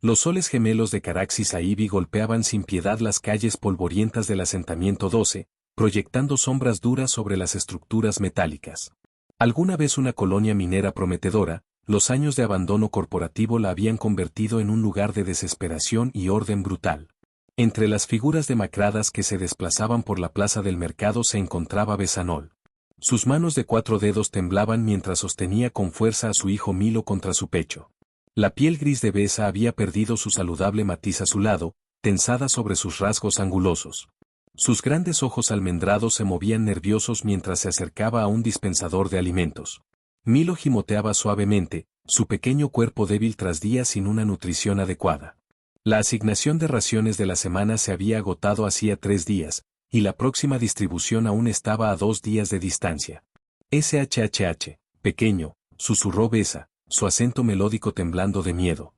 Los soles gemelos de Caraxi-Saibi golpeaban sin piedad las calles polvorientas del asentamiento 12, proyectando sombras duras sobre las estructuras metálicas. Alguna vez una colonia minera prometedora, los años de abandono corporativo la habían convertido en un lugar de desesperación y orden brutal. Entre las figuras demacradas que se desplazaban por la plaza del mercado se encontraba Besanol. Sus manos de 4 dedos temblaban mientras sostenía con fuerza a su hijo Milo contra su pecho. La piel gris de Besa había perdido su saludable matiz azulado, tensada sobre sus rasgos angulosos. Sus grandes ojos almendrados se movían nerviosos mientras se acercaba a un dispensador de alimentos. Milo gimoteaba suavemente, su pequeño cuerpo débil tras días sin una nutrición adecuada. La asignación de raciones de la semana se había agotado hacía 3 días, y la próxima distribución aún estaba a 2 días de distancia. SHHH, pequeño, susurró Besa, su acento melódico temblando de miedo.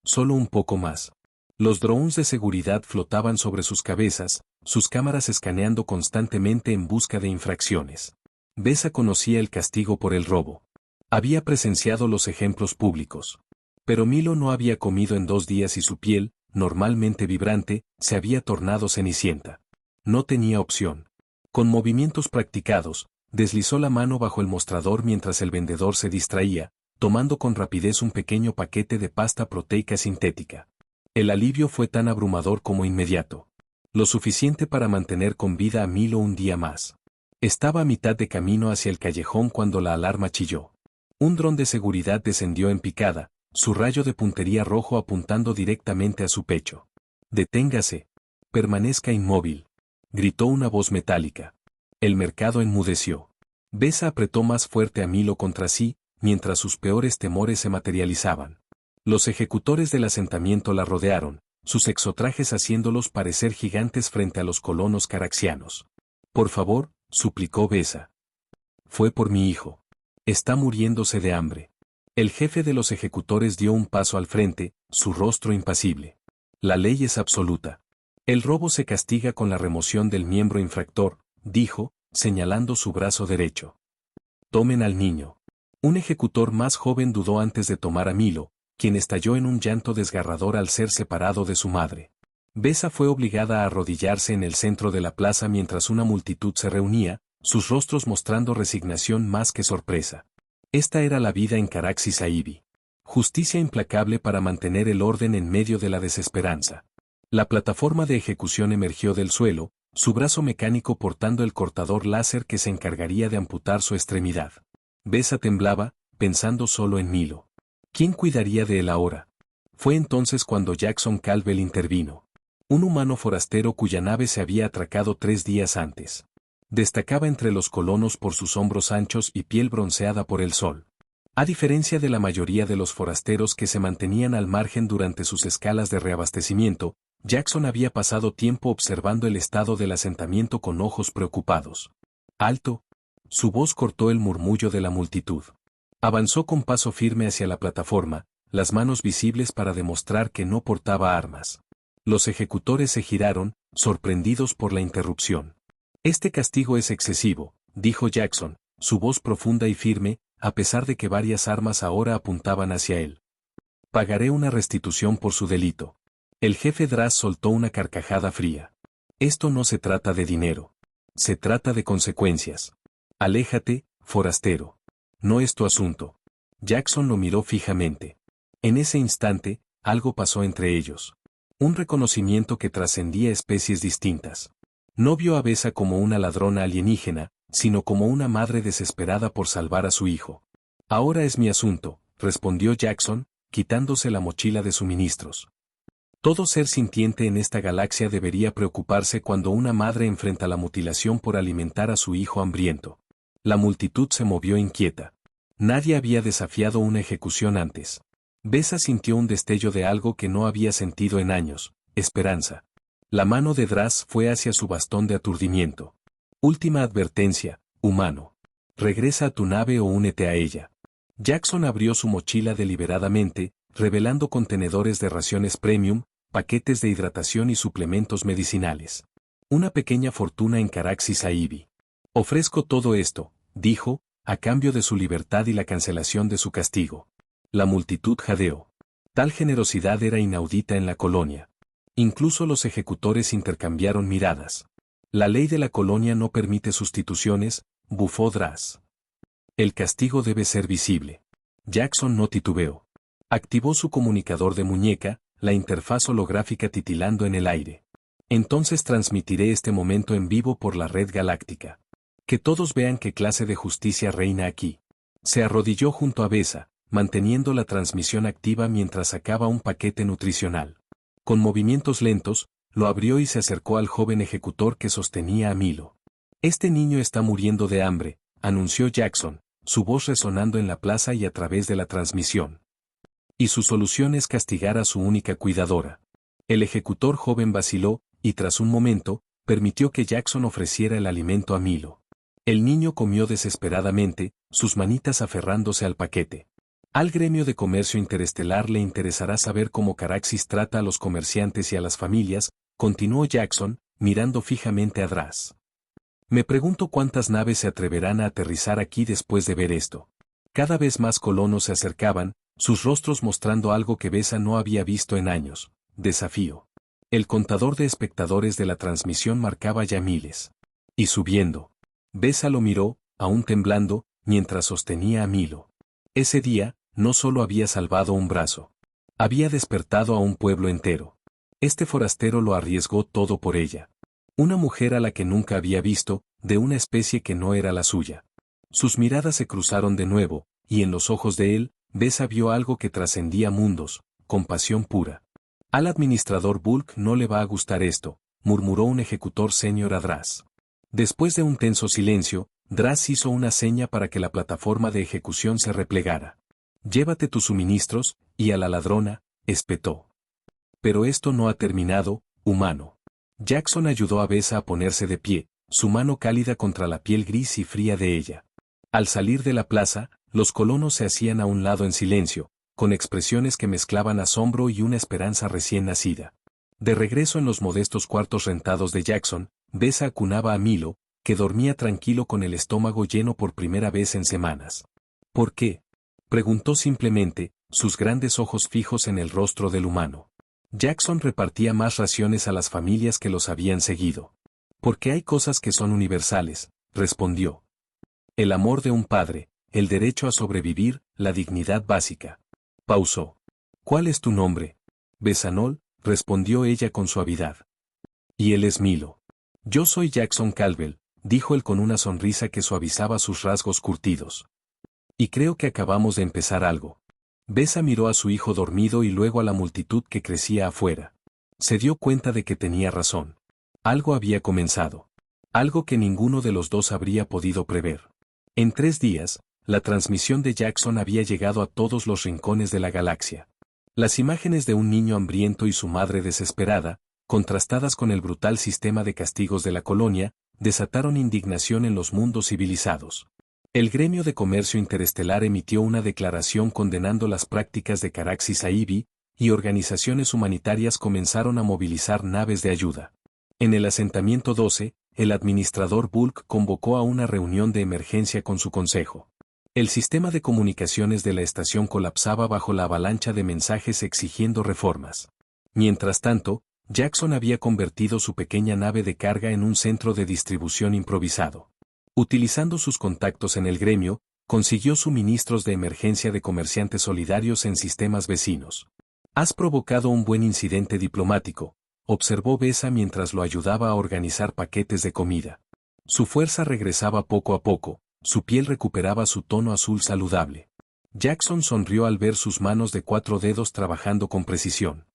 Solo un poco más. Los drones de seguridad flotaban sobre sus cabezas, sus cámaras escaneando constantemente en busca de infracciones. Besa conocía el castigo por el robo. Había presenciado los ejemplos públicos. Pero Milo no había comido en 2 días y su piel, normalmente vibrante, se había tornado cenicienta. No tenía opción. Con movimientos practicados, deslizó la mano bajo el mostrador mientras el vendedor se distraía, tomando con rapidez un pequeño paquete de pasta proteica sintética. El alivio fue tan abrumador como inmediato. Lo suficiente para mantener con vida a Milo un día más. Estaba a mitad de camino hacia el callejón cuando la alarma chilló. Un dron de seguridad descendió en picada, su rayo de puntería rojo apuntando directamente a su pecho. «Deténgase. Permanezca inmóvil», gritó una voz metálica. El mercado enmudeció. Besa apretó más fuerte a Milo contra sí, mientras sus peores temores se materializaban. Los ejecutores del asentamiento la rodearon, sus exotrajes haciéndolos parecer gigantes frente a los colonos caraxianos. «Por favor», suplicó Besa. «Fue por mi hijo. Está muriéndose de hambre». El jefe de los ejecutores dio un paso al frente, su rostro impasible. «La ley es absoluta. El robo se castiga con la remoción del miembro infractor», dijo, señalando su brazo derecho. «Tomen al niño». Un ejecutor más joven dudó antes de tomar a Milo, quien estalló en un llanto desgarrador al ser separado de su madre. Besa fue obligada a arrodillarse en el centro de la plaza mientras una multitud se reunía, sus rostros mostrando resignación más que sorpresa. Esta era la vida en Caraxi-Saibi. Justicia implacable para mantener el orden en medio de la desesperanza. La plataforma de ejecución emergió del suelo, su brazo mecánico portando el cortador láser que se encargaría de amputar su extremidad. Besa temblaba, pensando solo en Milo. ¿Quién cuidaría de él ahora? Fue entonces cuando Jackson Calvel intervino. Un humano forastero cuya nave se había atracado 3 días antes. Destacaba entre los colonos por sus hombros anchos y piel bronceada por el sol. A diferencia de la mayoría de los forasteros que se mantenían al margen durante sus escalas de reabastecimiento, Jackson había pasado tiempo observando el estado del asentamiento con ojos preocupados. «¡Alto!». Su voz cortó el murmullo de la multitud. Avanzó con paso firme hacia la plataforma, las manos visibles para demostrar que no portaba armas. Los ejecutores se giraron, sorprendidos por la interrupción. «Este castigo es excesivo», dijo Jackson, su voz profunda y firme, a pesar de que varias armas ahora apuntaban hacia él. «Pagaré una restitución por su delito». El jefe Draz soltó una carcajada fría. «Esto no se trata de dinero. Se trata de consecuencias. Aléjate, forastero. No es tu asunto». Jackson lo miró fijamente. En ese instante, algo pasó entre ellos. Un reconocimiento que trascendía especies distintas. No vio a Besa como una ladrona alienígena, sino como una madre desesperada por salvar a su hijo. «Ahora es mi asunto», respondió Jackson, quitándose la mochila de suministros. Todo ser sintiente en esta galaxia debería preocuparse cuando una madre enfrenta la mutilación por alimentar a su hijo hambriento. La multitud se movió inquieta. Nadie había desafiado una ejecución antes. Besa sintió un destello de algo que no había sentido en años: esperanza. La mano de Draz fue hacia su bastón de aturdimiento. «Última advertencia, humano. Regresa a tu nave o únete a ella». Jackson abrió su mochila deliberadamente, revelando contenedores de raciones premium, paquetes de hidratación y suplementos medicinales. Una pequeña fortuna en Caraxi-Saibi. «Ofrezco todo esto», dijo, a cambio de su libertad y la cancelación de su castigo. La multitud jadeó. Tal generosidad era inaudita en la colonia. Incluso los ejecutores intercambiaron miradas. La ley de la colonia no permite sustituciones, bufó Drass. El castigo debe ser visible. Jackson no titubeó. Activó su comunicador de muñeca, la interfaz holográfica titilando en el aire. Entonces transmitiré este momento en vivo por la red galáctica. Que todos vean qué clase de justicia reina aquí. Se arrodilló junto a Besa, manteniendo la transmisión activa mientras sacaba un paquete nutricional. Con movimientos lentos, lo abrió y se acercó al joven ejecutor que sostenía a Milo. Este niño está muriendo de hambre, anunció Jackson, su voz resonando en la plaza y a través de la transmisión. Y su solución es castigar a su única cuidadora. El ejecutor joven vaciló, y tras un momento, permitió que Jackson ofreciera el alimento a Milo. El niño comió desesperadamente, sus manitas aferrándose al paquete. Al gremio de comercio interestelar le interesará saber cómo Caraxis trata a los comerciantes y a las familias, continuó Jackson, mirando fijamente a Drass. Me pregunto cuántas naves se atreverán a aterrizar aquí después de ver esto. Cada vez más colonos se acercaban, sus rostros mostrando algo que Besa no había visto en años: desafío. El contador de espectadores de la transmisión marcaba ya miles. Y subiendo. Besa lo miró, aún temblando, mientras sostenía a Milo. Ese día, no solo había salvado un brazo. Había despertado a un pueblo entero. Este forastero lo arriesgó todo por ella. Una mujer a la que nunca había visto, de una especie que no era la suya. Sus miradas se cruzaron de nuevo, y en los ojos de él, Besa vio algo que trascendía mundos: compasión pura. Al administrador Bulk no le va a gustar esto, murmuró un ejecutor senior a Drass. Después de un tenso silencio, Drass hizo una seña para que la plataforma de ejecución se replegara. Llévate tus suministros, y a la ladrona, espetó. Pero esto no ha terminado, humano. Jackson ayudó a Besa a ponerse de pie, su mano cálida contra la piel gris y fría de ella. Al salir de la plaza, los colonos se hacían a un lado en silencio, con expresiones que mezclaban asombro y una esperanza recién nacida. De regreso en los modestos cuartos rentados de Jackson, Besa acunaba a Milo, que dormía tranquilo con el estómago lleno por primera vez en semanas. ¿Por qué?, preguntó simplemente, sus grandes ojos fijos en el rostro del humano. Jackson repartía más raciones a las familias que los habían seguido. Porque hay cosas que son universales, respondió. El amor de un padre, el derecho a sobrevivir, la dignidad básica. Pausó. ¿Cuál es tu nombre? Besanol, respondió ella con suavidad. Y él es Milo. Yo soy Jackson Calvel, dijo él con una sonrisa que suavizaba sus rasgos curtidos. Y creo que acabamos de empezar algo. Besa miró a su hijo dormido y luego a la multitud que crecía afuera. Se dio cuenta de que tenía razón. Algo había comenzado. Algo que ninguno de los dos habría podido prever. En 3 días, la transmisión de Jackson había llegado a todos los rincones de la galaxia. Las imágenes de un niño hambriento y su madre desesperada, contrastadas con el brutal sistema de castigos de la colonia, desataron indignación en los mundos civilizados. El gremio de comercio interestelar emitió una declaración condenando las prácticas de Caraxis Aibi, y organizaciones humanitarias comenzaron a movilizar naves de ayuda. En el asentamiento 12, el administrador Bulk convocó a una reunión de emergencia con su consejo. El sistema de comunicaciones de la estación colapsaba bajo la avalancha de mensajes exigiendo reformas. Mientras tanto, Jackson había convertido su pequeña nave de carga en un centro de distribución improvisado. Utilizando sus contactos en el gremio, consiguió suministros de emergencia de comerciantes solidarios en sistemas vecinos. Has provocado un buen incidente diplomático, observó Besa mientras lo ayudaba a organizar paquetes de comida. Su fuerza regresaba poco a poco, su piel recuperaba su tono azul saludable. Jackson sonrió al ver sus manos de 4 dedos trabajando con precisión.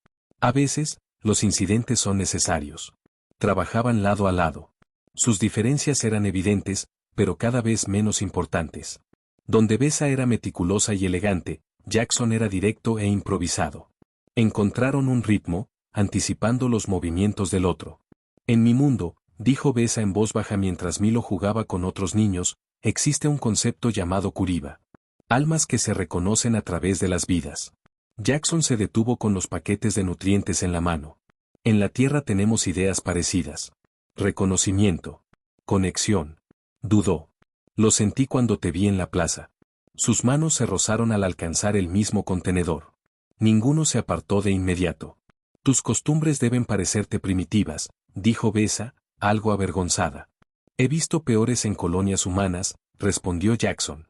A veces, los incidentes son necesarios. Trabajaban lado a lado. Sus diferencias eran evidentes, pero cada vez menos importantes. Donde Besa era meticulosa y elegante, Jackson era directo e improvisado. Encontraron un ritmo, anticipando los movimientos del otro. En mi mundo, dijo Besa en voz baja mientras Milo jugaba con otros niños, existe un concepto llamado Kuriba. Almas que se reconocen a través de las vidas. Jackson se detuvo con los paquetes de nutrientes en la mano. En la Tierra tenemos ideas parecidas. Reconocimiento. Conexión. Dudó. Lo sentí cuando te vi en la plaza. Sus manos se rozaron al alcanzar el mismo contenedor. Ninguno se apartó de inmediato. Tus costumbres deben parecerte primitivas, dijo Besa, algo avergonzada. He visto peores en colonias humanas, respondió Jackson.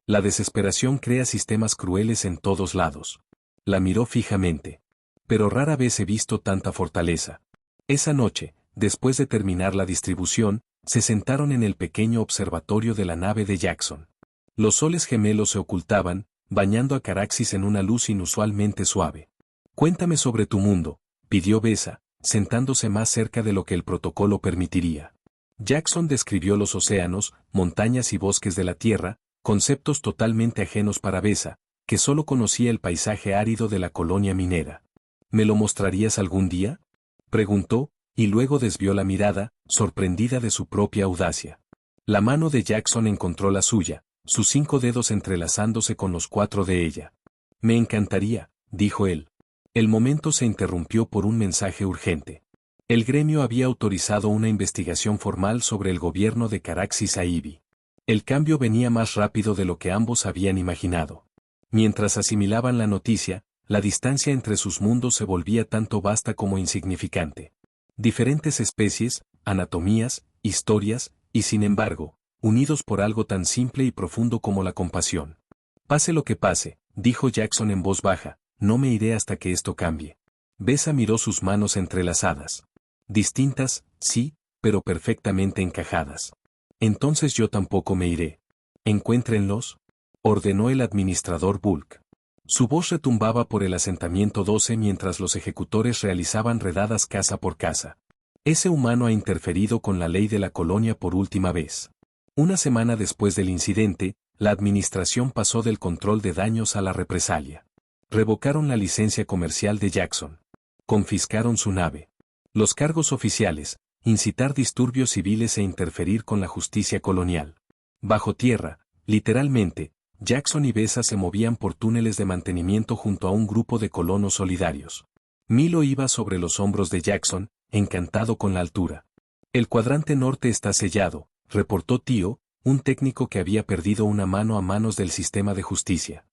La desesperación crea sistemas crueles en todos lados. La miró fijamente. Pero rara vez he visto tanta fortaleza. Esa noche, después de terminar la distribución, se sentaron en el pequeño observatorio de la nave de Jackson. Los soles gemelos se ocultaban, bañando a Caraxis en una luz inusualmente suave. Cuéntame sobre tu mundo, pidió Besa, sentándose más cerca de lo que el protocolo permitiría. Jackson describió los océanos, montañas y bosques de la Tierra, conceptos totalmente ajenos para Besa, que solo conocía el paisaje árido de la colonia minera. ¿Me lo mostrarías algún día?, preguntó, y luego desvió la mirada, sorprendida de su propia audacia. La mano de Jackson encontró la suya, sus 5 dedos entrelazándose con los 4 de ella. Me encantaría, dijo él. El momento se interrumpió por un mensaje urgente. El gremio había autorizado una investigación formal sobre el gobierno de Caraxis Aibi. El cambio venía más rápido de lo que ambos habían imaginado. Mientras asimilaban la noticia, la distancia entre sus mundos se volvía tanto vasta como insignificante. Diferentes especies, anatomías, historias, y sin embargo, unidos por algo tan simple y profundo como la compasión. Pase lo que pase, dijo Jackson en voz baja, no me iré hasta que esto cambie. Besa miró sus manos entrelazadas. Distintas, sí, pero perfectamente encajadas. Entonces yo tampoco me iré. Encuéntrenlos, ordenó el administrador Bulk. Su voz retumbaba por el asentamiento 12 mientras los ejecutores realizaban redadas casa por casa. Ese humano ha interferido con la ley de la colonia por última vez. Una semana después del incidente, la administración pasó del control de daños a la represalia. Revocaron la licencia comercial de Jackson. Confiscaron su nave. Los cargos oficiales, incitar disturbios civiles e interferir con la justicia colonial. Bajo tierra, literalmente, Jackson y Besa se movían por túneles de mantenimiento junto a un grupo de colonos solidarios. Milo iba sobre los hombros de Jackson, encantado con la altura. El cuadrante norte está sellado, reportó Tío, un técnico que había perdido una mano a manos del sistema de justicia.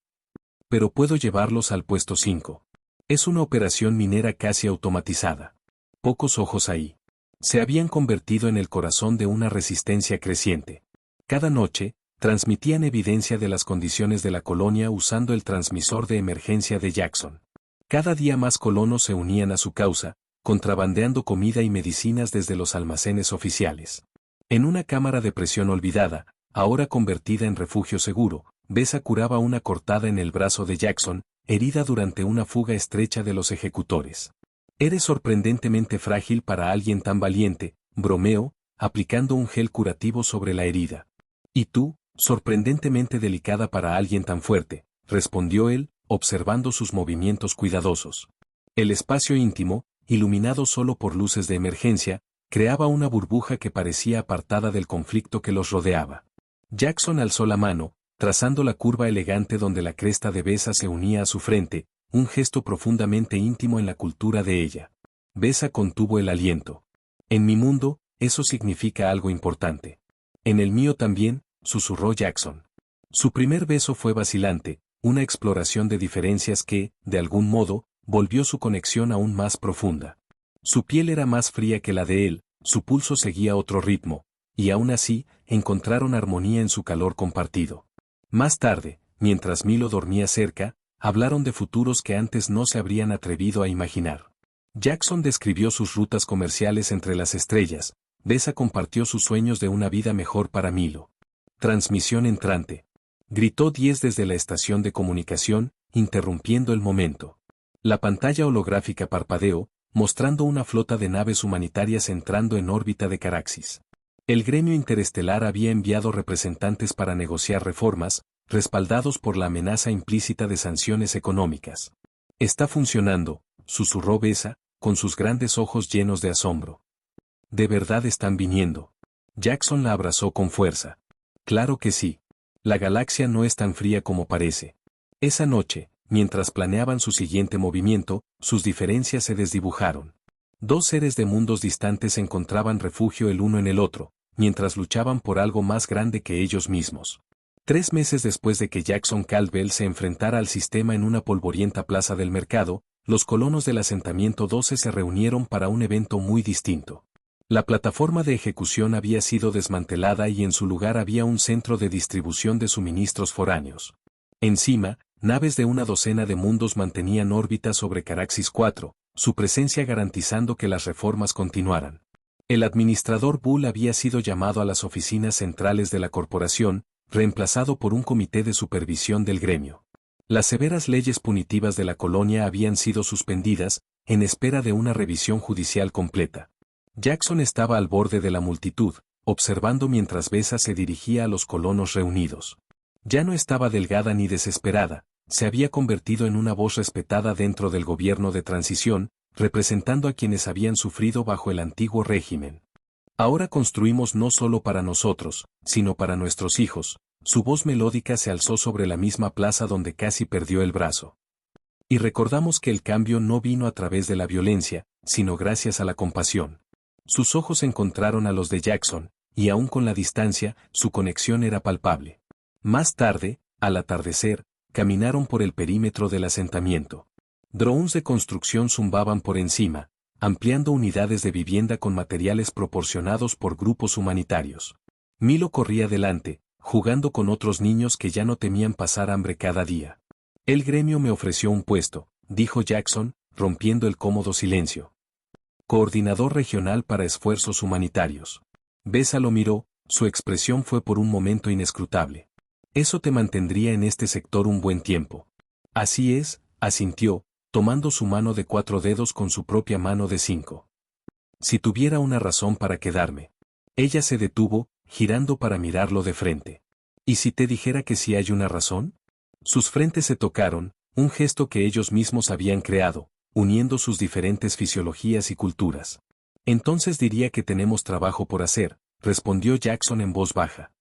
Pero puedo llevarlos al puesto 5. Es una operación minera casi automatizada. Pocos ojos ahí. Se habían convertido en el corazón de una resistencia creciente. Cada noche, transmitían evidencia de las condiciones de la colonia usando el transmisor de emergencia de Jackson. Cada día más colonos se unían a su causa, contrabandeando comida y medicinas desde los almacenes oficiales. En una cámara de presión olvidada, ahora convertida en refugio seguro, Besa curaba una cortada en el brazo de Jackson, herida durante una fuga estrecha de los ejecutores. Eres sorprendentemente frágil para alguien tan valiente, bromeó, aplicando un gel curativo sobre la herida. Y tú, sorprendentemente delicada para alguien tan fuerte, respondió él, observando sus movimientos cuidadosos. El espacio íntimo, iluminado solo por luces de emergencia, creaba una burbuja que parecía apartada del conflicto que los rodeaba. Jackson alzó la mano, trazando la curva elegante donde la cresta de Besa se unía a su frente, un gesto profundamente íntimo en la cultura de ella. Besa contuvo el aliento. En mi mundo, eso significa algo importante. En el mío también, susurró Jackson. Su primer beso fue vacilante, una exploración de diferencias que, de algún modo, volvió su conexión aún más profunda. Su piel era más fría que la de él, su pulso seguía otro ritmo, y aún así, encontraron armonía en su calor compartido. Más tarde, mientras Milo dormía cerca, hablaron de futuros que antes no se habrían atrevido a imaginar. Jackson describió sus rutas comerciales entre las estrellas, Besa compartió sus sueños de una vida mejor para Milo. Transmisión entrante. Gritó 10 desde la estación de comunicación, interrumpiendo el momento. La pantalla holográfica parpadeó, mostrando una flota de naves humanitarias entrando en órbita de Caraxis. El gremio interestelar había enviado representantes para negociar reformas, respaldados por la amenaza implícita de sanciones económicas. Está funcionando, susurró Besa, con sus grandes ojos llenos de asombro. ¿De verdad están viniendo? Jackson la abrazó con fuerza. Claro que sí. La galaxia no es tan fría como parece. Esa noche, mientras planeaban su siguiente movimiento, sus diferencias se desdibujaron. Dos seres de mundos distantes encontraban refugio el uno en el otro, mientras luchaban por algo más grande que ellos mismos. 3 meses después de que Jackson Caldwell se enfrentara al sistema en una polvorienta plaza del mercado, los colonos del asentamiento 12 se reunieron para un evento muy distinto. La plataforma de ejecución había sido desmantelada y en su lugar había un centro de distribución de suministros foráneos. Encima, naves de una docena de mundos mantenían órbita sobre Caraxis 4, su presencia garantizando que las reformas continuaran. El administrador Bull había sido llamado a las oficinas centrales de la corporación, reemplazado por un comité de supervisión del gremio. Las severas leyes punitivas de la colonia habían sido suspendidas, en espera de una revisión judicial completa. Jackson estaba al borde de la multitud, observando mientras Besa se dirigía a los colonos reunidos. Ya no estaba delgada ni desesperada, se había convertido en una voz respetada dentro del gobierno de transición, representando a quienes habían sufrido bajo el antiguo régimen. Ahora construimos no solo para nosotros, sino para nuestros hijos. Su voz melódica se alzó sobre la misma plaza donde casi perdió el brazo. Y recordamos que el cambio no vino a través de la violencia, sino gracias a la compasión. Sus ojos encontraron a los de Jackson, y aún con la distancia, su conexión era palpable. Más tarde, al atardecer, caminaron por el perímetro del asentamiento. Drones de construcción zumbaban por encima, ampliando unidades de vivienda con materiales proporcionados por grupos humanitarios. Milo corría delante, jugando con otros niños que ya no temían pasar hambre cada día. El gremio me ofreció un puesto, dijo Jackson, rompiendo el cómodo silencio. Coordinador regional para esfuerzos humanitarios. Besa lo miró, su expresión fue por un momento inescrutable. Eso te mantendría en este sector un buen tiempo. Así es, asintió, tomando su mano de 4 dedos con su propia mano de 5. Si tuviera una razón para quedarme. Ella se detuvo, girando para mirarlo de frente. ¿Y si te dijera que sí hay una razón? Sus frentes se tocaron, un gesto que ellos mismos habían creado, uniendo sus diferentes fisiologías y culturas. Entonces diría que tenemos trabajo por hacer, respondió Jackson en voz baja.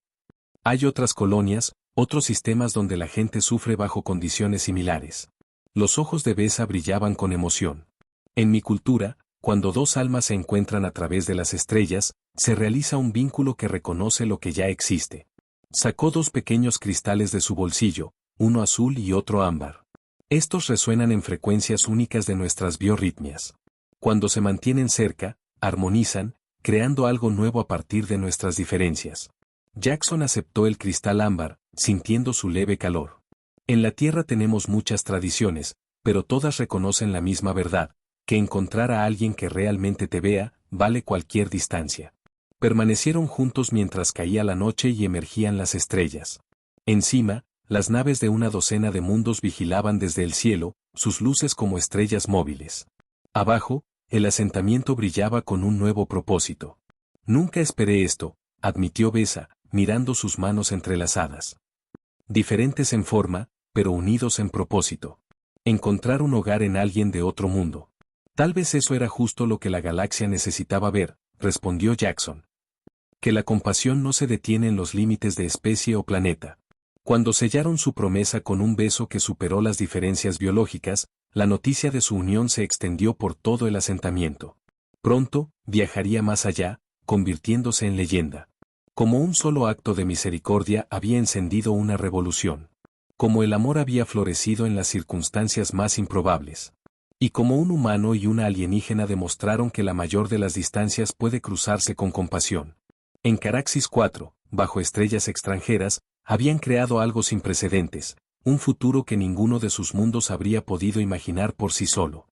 Hay otras colonias, otros sistemas donde la gente sufre bajo condiciones similares. Los ojos de Besa brillaban con emoción. En mi cultura, cuando dos almas se encuentran a través de las estrellas, se realiza un vínculo que reconoce lo que ya existe. Sacó 2 pequeños cristales de su bolsillo, uno azul y otro ámbar. Estos resuenan en frecuencias únicas de nuestras biorritmias. Cuando se mantienen cerca, armonizan, creando algo nuevo a partir de nuestras diferencias. Jackson aceptó el cristal ámbar, sintiendo su leve calor. En la Tierra tenemos muchas tradiciones, pero todas reconocen la misma verdad, que encontrar a alguien que realmente te vea, vale cualquier distancia. Permanecieron juntos mientras caía la noche y emergían las estrellas. Encima, las naves de una docena de mundos vigilaban desde el cielo, sus luces como estrellas móviles. Abajo, el asentamiento brillaba con un nuevo propósito. Nunca esperé esto, admitió Besa, mirando sus manos entrelazadas. Diferentes en forma, pero unidos en propósito. Encontrar un hogar en alguien de otro mundo. Tal vez eso era justo lo que la galaxia necesitaba ver, respondió Jackson. Que la compasión no se detiene en los límites de especie o planeta. Cuando sellaron su promesa con un beso que superó las diferencias biológicas, la noticia de su unión se extendió por todo el asentamiento. Pronto, viajaría más allá, convirtiéndose en leyenda. Como un solo acto de misericordia había encendido una revolución. Como el amor había florecido en las circunstancias más improbables. Y como un humano y una alienígena demostraron que la mayor de las distancias puede cruzarse con compasión. En Caraxis 4, bajo estrellas extranjeras, habían creado algo sin precedentes, un futuro que ninguno de sus mundos habría podido imaginar por sí solo.